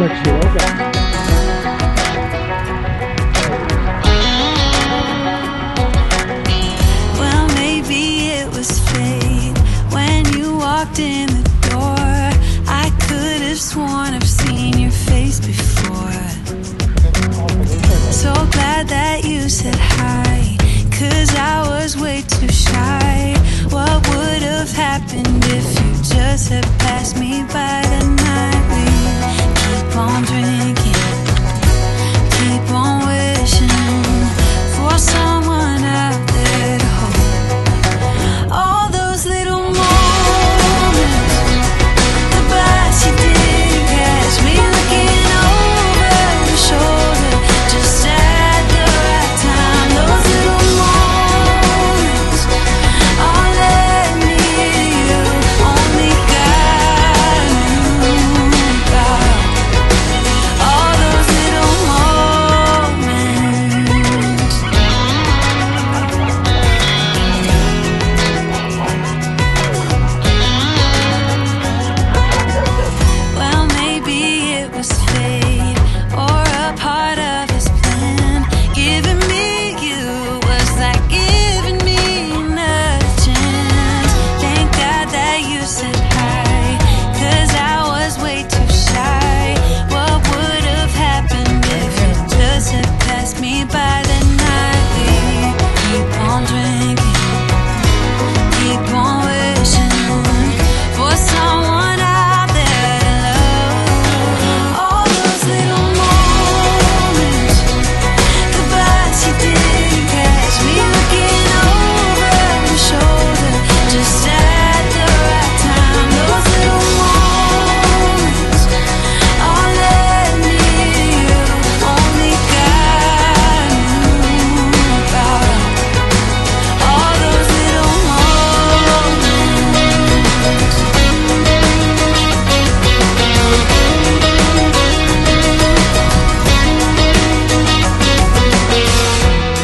next to Olga. Well, maybe it was fate when you walked in the door. I could have sworn I've seen your face before. So glad that you said hi, 'cause I was way too shy. What would have happened if you just had passed me by tonight? We keep on drinking, keep on wishing for someone out there to hold. All those little moments, the bites you didn't catch me looking over your shoulder, just at the right time. Those little moments, all led me to you. Only God knew about all those little moments. Well, maybe it was fate or a part of his plan. Giving me you was like giving me another chance. Thank God that you said hi, 'cause I was way too shy. What would have happened if you just had passed me by the night? We keep on drinking, keep on wishing for someone out there to love. All those little moments, the bites you didn't catch me looking over your shoulder, just at the right time. Those little moments, all led me to you. Only God knew about all those little moments.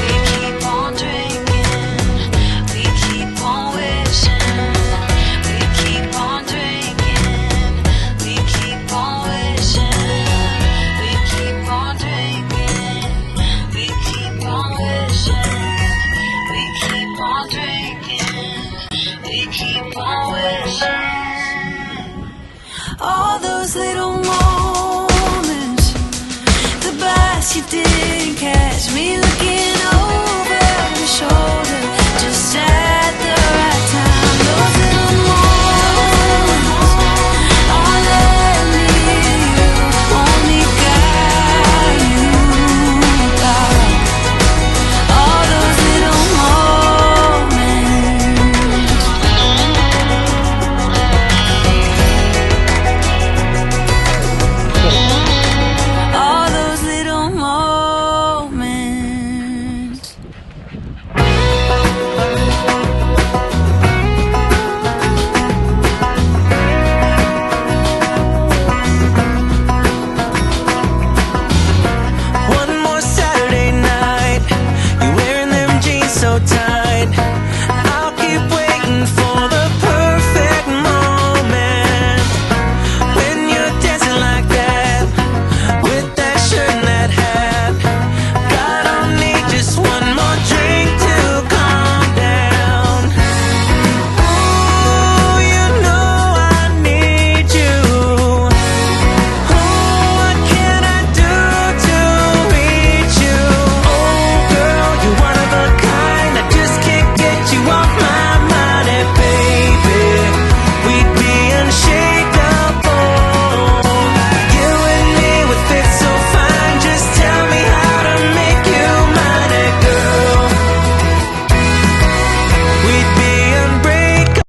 We keep on drinking, we keep on wishing. We keep on drinking, we keep on wishing. We keep on drinking, we keep on wishing. We keep on drinking, we keep on wishing. All those little moments, the bites you didn't catch me looking over your shoulder, just at the right time. Those little moments, all led me to you. Only God knew about all those little moments. All those little moments. One more Saturday night, you wearing them jeans so tight.